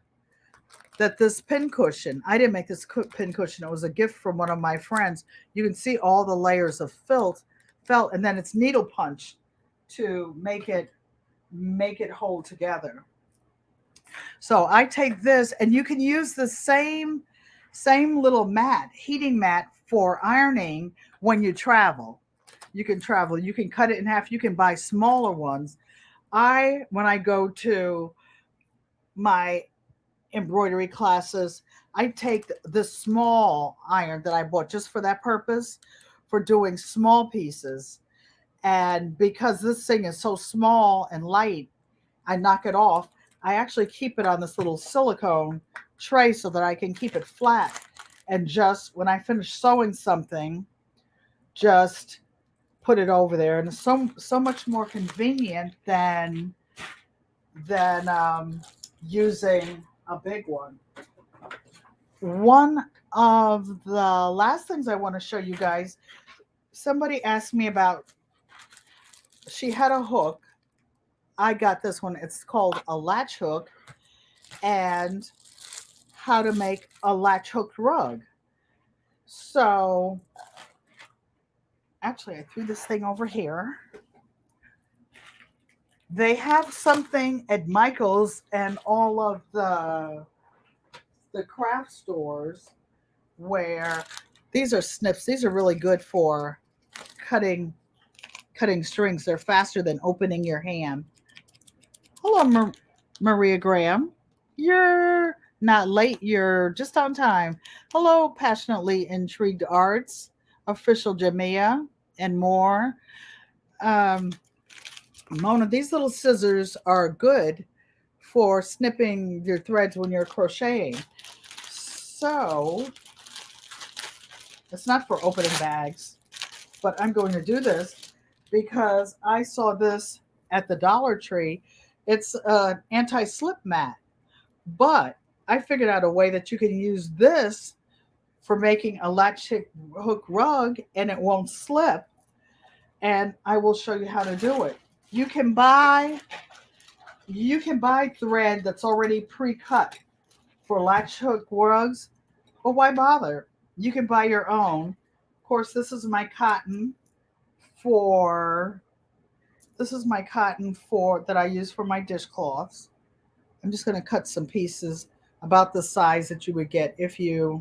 that this pin cushion. I didn't make this pin cushion. It was a gift from one of my friends. You can see all the layers of felt, and then it's needle punched to make it hold together. So I take this, and you can use the same little heating mat for ironing when you travel. You can travel. You can cut it in half. You can buy smaller ones. When I go to my embroidery classes, I take the small iron that I bought just for that purpose, for doing small pieces. And because this thing is so small and light, I knock it off. I actually keep it on this little silicone tray so that I can keep it flat. And just when I finish sewing something, just put it over there. And it's so much more convenient than using a big one. One of the last things I want to show you guys, somebody asked me about, she had a hook. I got this one. It's called a latch hook, and how to make a latch hooked rug. So actually, I threw this thing over here. They have something at Michael's and all of the craft stores where these are snips. These are really good for cutting strings. They're faster than opening your hand. Hello, Maria Graham. You're not late. You're just on time. Hello, passionately intrigued arts, official Jamia, and more. Um, Mona, these little scissors are good for snipping your threads when you're crocheting. So it's not for opening bags, but I'm going to do this because I saw this at the Dollar Tree. It's an anti-slip mat, but I figured out a way that you can use this for making a latch hook rug and it won't slip. And I will show you how to do it. You can buy thread that's already pre-cut for latch hook rugs, but why bother? You can buy your own. Of course, for this is my cotton for that I use for my dishcloths. I'm just going to cut some pieces about the size that you would get if you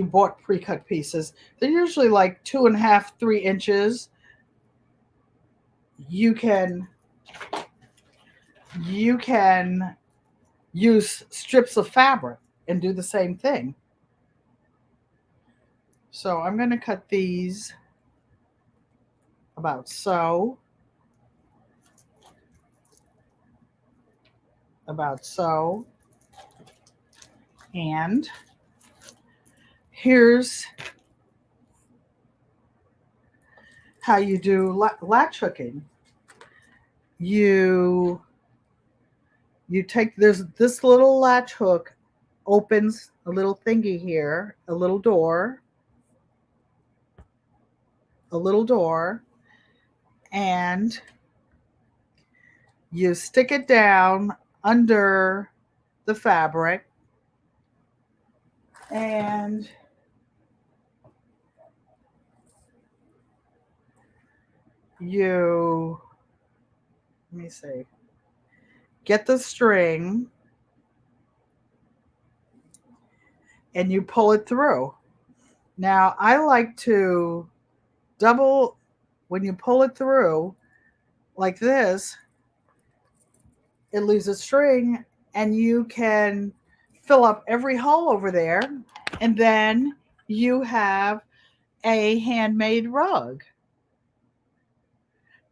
bought pre-cut pieces. They're usually like 2.5, 3 inches. You can use strips of fabric and do the same thing. So I'm going to cut these about so, about so, and Here's how you do latch hooking. You you take there's this little latch hook opens a little thingy here, a little door, and you stick it down under the fabric, and you let me see, get the string and you pull it through. Now I like to double when you pull it through like this, it leaves a string and you can fill up every hole over there, and then you have a handmade rug.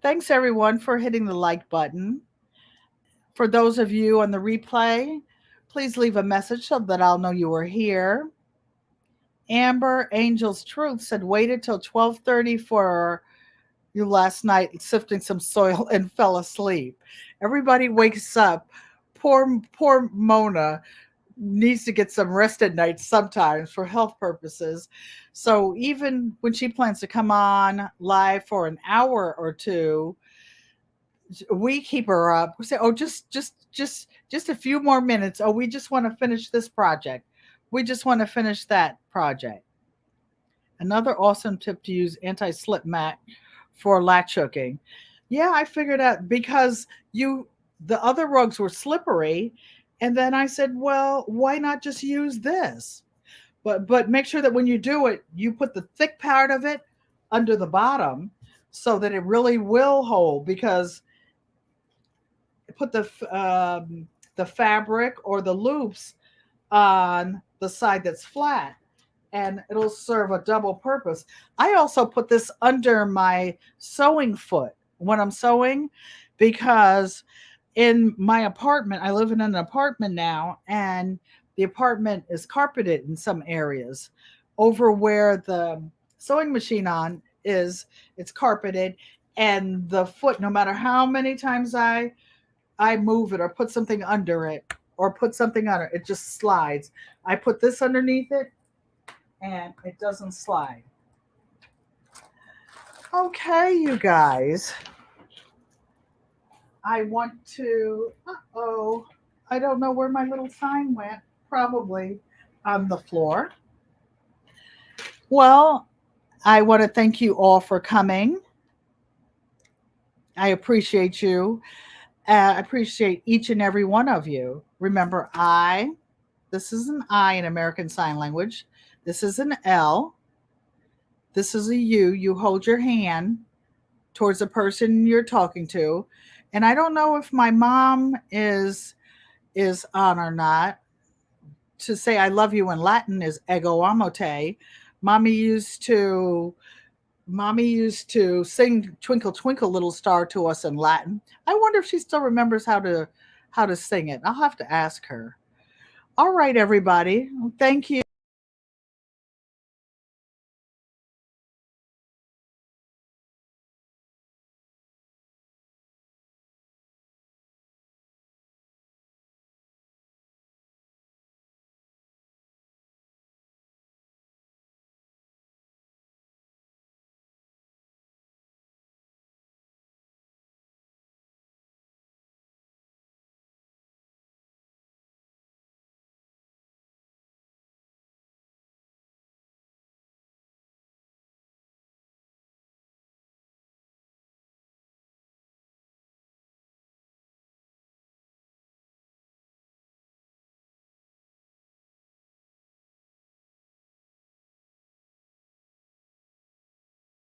Thanks everyone for hitting the like button. For those of you on the replay, please leave a message so that I'll know you were here. Amber Angel's Truth said waited till 12:30 for you last night sifting some soil and fell asleep. Everybody wakes up. Poor Mona needs to get some rest at night sometimes for health purposes. So even when she plans to come on live for an hour or two, we keep her up. We say, "Oh, just a few more minutes. Oh, we just want to finish this project. We just want to finish that project." Another awesome tip to use anti-slip mat for latch hooking. Yeah, I figured out because the other rugs were slippery, and then I said, well, why not just use this? But make sure that when you do it, you put the thick part of it under the bottom so that it really will hold, because put the fabric or the loops on the side that's flat and it'll serve a double purpose. I also put this under my sewing foot when I'm sewing, because in my apartment, I live in an apartment now, and the apartment is carpeted in some areas. Over where the sewing machine on is, it's carpeted, and the foot, no matter how many times I move it or put something under it or put something on it, it just slides. I put this underneath it and it doesn't slide. Okay, you guys. I want to, I don't know where my little sign went. Probably on the floor. Well, I want to thank you all for coming. I appreciate you. I appreciate each and every one of you. Remember, this is an I in American Sign Language. This is an L. This is a U. You hold your hand towards the person you're talking to. And I don't know if my mom is on or not. To say I love you in Latin is ego amo te. Mommy used to sing Twinkle Twinkle Little Star to us in Latin. I wonder if she still remembers how to sing it. I'll have to ask her. All right, everybody. Thank you.